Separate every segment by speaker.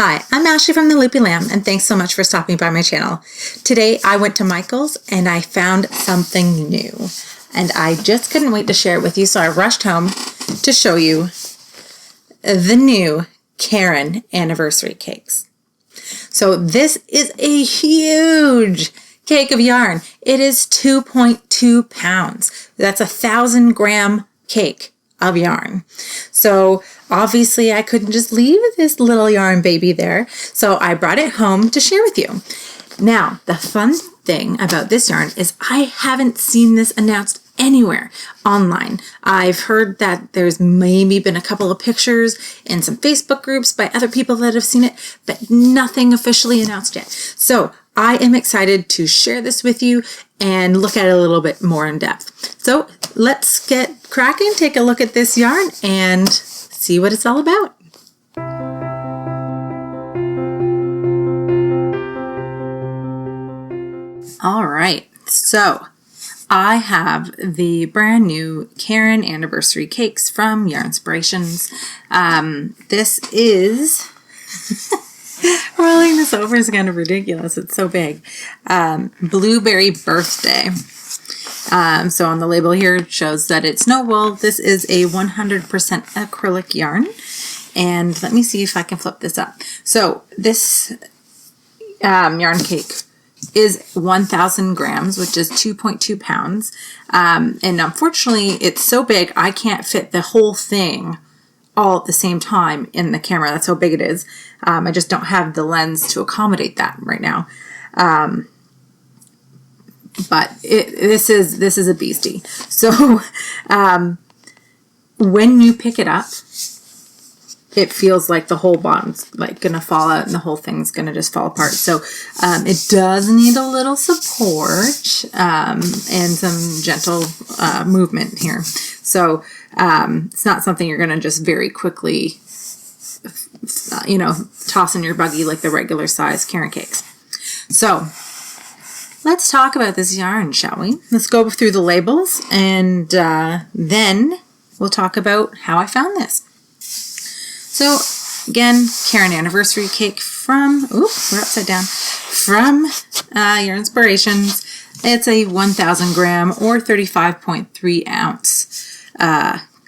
Speaker 1: Hi, I'm Ashley from the Loopy Lamb, and thanks so much for stopping by my channel. Today I went to Michael's and I found something new, and I just couldn't wait to share it with you, so I rushed home to show you the new Caron Anniversary Cakes. So this is a huge cake of yarn. It is 2.2 pounds. That's 1,000-gram cake of yarn. So obviously I couldn't just leave this little yarn baby there. So I brought it home to share with you. Now, the fun thing about this yarn is I haven't seen this announced anywhere online. I've heard that there's maybe been a couple of pictures in some Facebook groups by other people that have seen it, but nothing officially announced yet. So I am excited to share this with you and look at it a little bit more in depth. So let's get cracking, take a look at this yarn and see what it's all about. All right, so I have the brand new Caron Anniversary Cakes from Yarnspirations. This is, rolling this over is kind of ridiculous. It's so big. Blueberry Birthday. So on the label here it shows that it's no wool. This is a 100% acrylic yarn. And let me see if I can flip this up. So this yarn cake is 1,000 grams, which is 2.2 pounds. And unfortunately, it's so big, I can't fit the whole thing all at the same time in the camera. That's how big it is. I just don't have the lens to accommodate that right now. But this is a beastie. So when you pick it up, it feels like the whole bottom's like gonna fall out and the whole thing's gonna just fall apart. So it does need a little support and some gentle movement here. So it's not something you're gonna just very quickly, toss in your buggy like the regular size Caron cakes. So let's talk about this yarn, shall we? Let's go through the labels and then we'll talk about how I found this. So again, Caron Anniversary Cake from, we're upside down, from Yarnspirations. It's a 1,000 gram or 35.3 ounce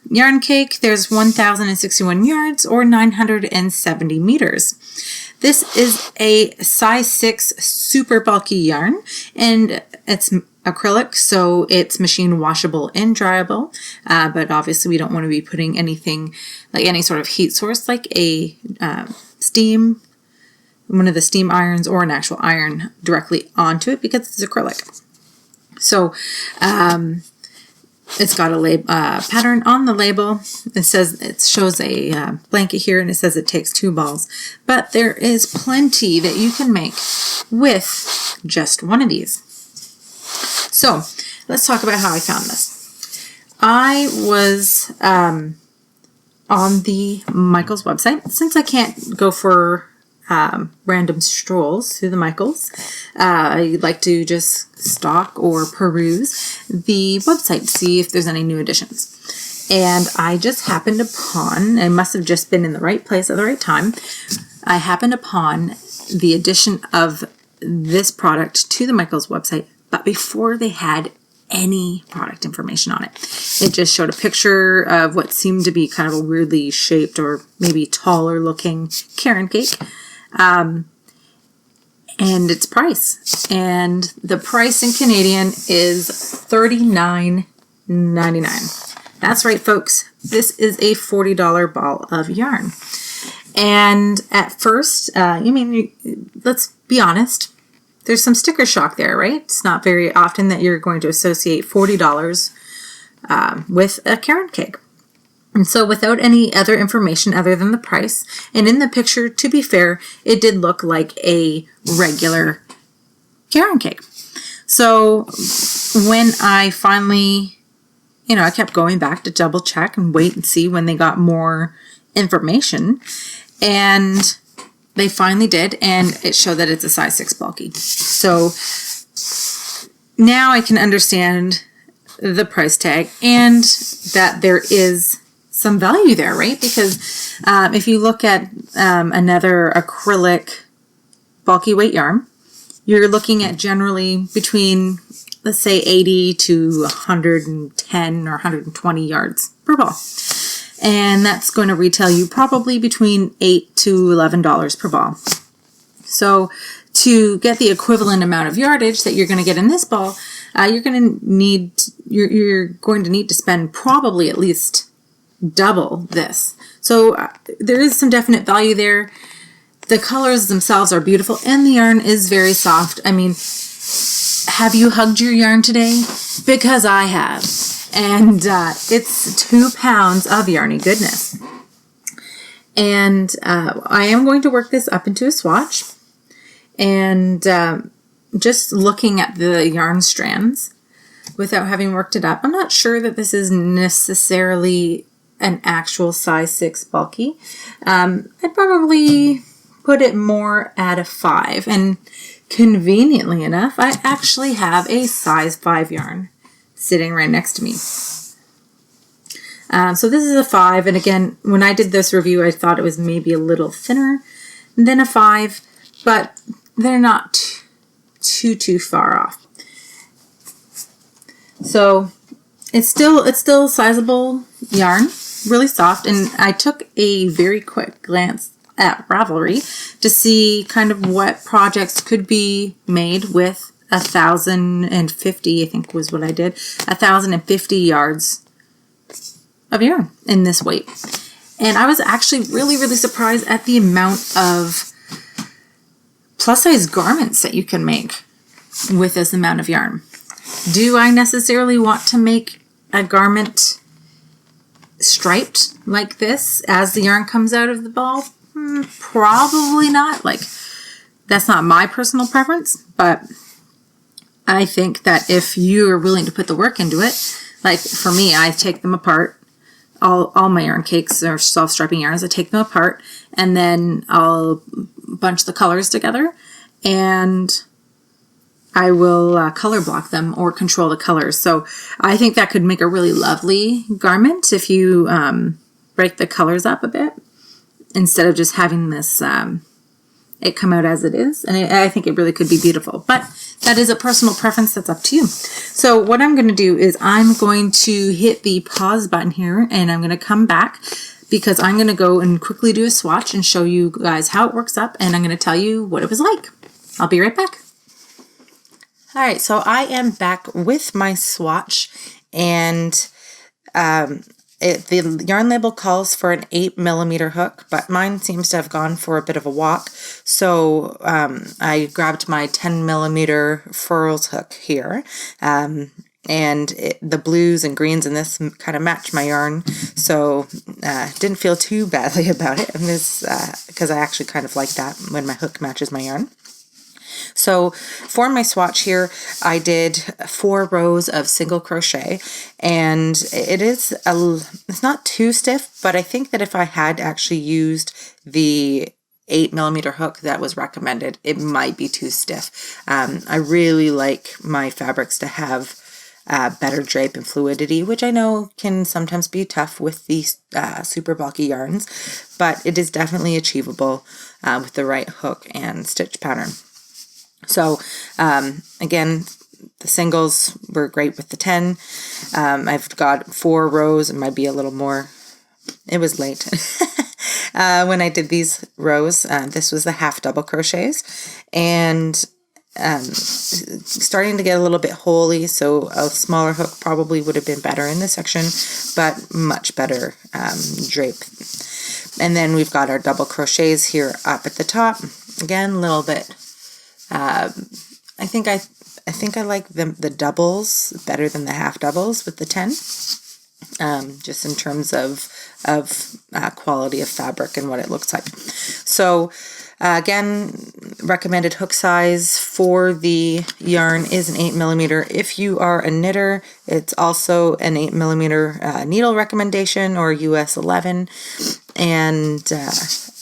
Speaker 1: yarn cake. There's 1,061 yards or 970 meters. This is a size 6 super bulky yarn, and it's acrylic, so it's machine washable and dryable, but obviously we don't want to be putting anything like any sort of heat source like a one of the steam irons or an actual iron directly onto it because it's acrylic. So it's got a pattern on the label. It shows a blanket here, and it says it takes 2 balls. But there is plenty that you can make with just one of these. So let's talk about how I found this. I was on the Michael's website. Since I can't go for random strolls through the Michael's, I like to just stalk or peruse the website to see if there's any new additions. And I just happened upon, I must have just been in the right place at the right time, I happened upon the addition of this product to the Michael's website, but before they had any product information on it. It just showed a picture of what seemed to be kind of a weirdly shaped or maybe taller looking Caron cake. And its price. And the price in Canadian is $39.99. That's right, folks. This is a $40 ball of yarn. And at first, let's be honest, there's some sticker shock there, right? It's not very often that you're going to associate $40 with a Caron cake. And so without any other information other than the price, and in the picture, to be fair, it did look like a regular Caron cake. So when I finally, I kept going back to double check and wait and see when they got more information, and they finally did, and it showed that it's a size 6 bulky. So now I can understand the price tag and that there is some value there, right? Because if you look at another acrylic bulky weight yarn, you're looking at generally between, let's say, 80 to 110 or 120 yards per ball. And that's going to retail you probably between $8 to $11 per ball. So to get the equivalent amount of yardage that you're going to get in this ball, you're going to need to spend probably at least double this. So there is some definite value there. The colors themselves are beautiful, and the yarn is very soft. I mean, have you hugged your yarn today? Because I have. And it's 2 pounds of yarny goodness. And I am going to work this up into a swatch. And just looking at the yarn strands without having worked it up, I'm not sure that this is necessarily an actual size 6 bulky. I'd probably put it more at a 5. And conveniently enough, I actually have a size 5 yarn sitting right next to me. So this is a 5, and again, when I did this review, I thought it was maybe a little thinner than a 5, but they're not too far off. So it's still sizable yarn, really soft, and I took a very quick glance at Ravelry to see kind of what projects could be made with 1,050, I think was what I did, 1,050 yards of yarn in this weight. And I was actually really surprised at the amount of plus size garments that you can make with this amount of yarn. Do I necessarily want to make a garment striped like this as the yarn comes out of the ball? Probably not. Like, that's not my personal preference, but I think that if you are willing to put the work into it, like for me, I take them apart. All my yarn cakes are self-striping yarns. I take them apart and then I'll bunch the colors together and I will color block them or control the colors. So I think that could make a really lovely garment if you break the colors up a bit instead of just having this it come out as it is. And I think it really could be beautiful. But that is a personal preference. That's up to you. So what I'm going to do is I'm going to hit the pause button here and I'm going to come back because I'm going to go and quickly do a swatch and show you guys how it works up, and I'm going to tell you what it was like. I'll be right back. All right, so I am back with my swatch, and the yarn label calls for an 8mm hook, but mine seems to have gone for a bit of a walk. So I grabbed my 10mm furls hook here. The blues and greens in this kind of match my yarn. So didn't feel too badly about it. And this, because I actually kind of like that when my hook matches my yarn. So for my swatch here, I did 4 rows of single crochet, and it's not too stiff, but I think that if I had actually used the 8mm hook that was recommended, it might be too stiff. I really like my fabrics to have better drape and fluidity, which I know can sometimes be tough with these super bulky yarns, but it is definitely achievable with the right hook and stitch pattern. So, again, the singles were great with the 10. I've got 4 rows. It might be a little more. It was late when I did these rows. This was the half double crochets, and starting to get a little bit holy. So a smaller hook probably would have been better in this section, but much better drape. And then we've got our double crochets here up at the top. Again, a little bit. I think I like the doubles better than the half doubles with the 10, just in terms of quality of fabric and what it looks like. So again, recommended hook size for the yarn is an 8mm. If you are a knitter, it's also an 8mm needle recommendation, or US 11, and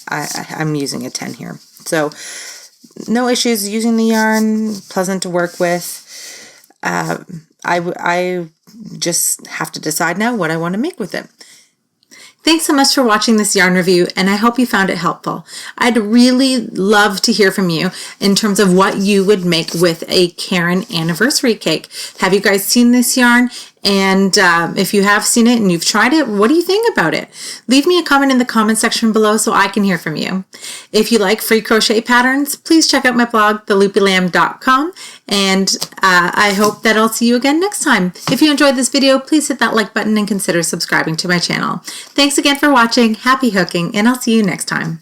Speaker 1: I'm using a 10 here. So no issues using the yarn, pleasant to work with. I just have to decide now what I want to make with it. Thanks so much for watching this yarn review, and I hope you found it helpful. I'd really love to hear from you in terms of what you would make with a Caron Anniversary Cake. Have you guys seen this yarn? And if you have seen it and you've tried it, what do you think about it? Leave me a comment in the comment section below so I can hear from you. If you like free crochet patterns, please check out my blog, theloopylamb.com, and I hope that I'll see you again next time. If you enjoyed this video, please hit that like button and consider subscribing to my channel. Thanks again for watching, happy hooking, and I'll see you next time.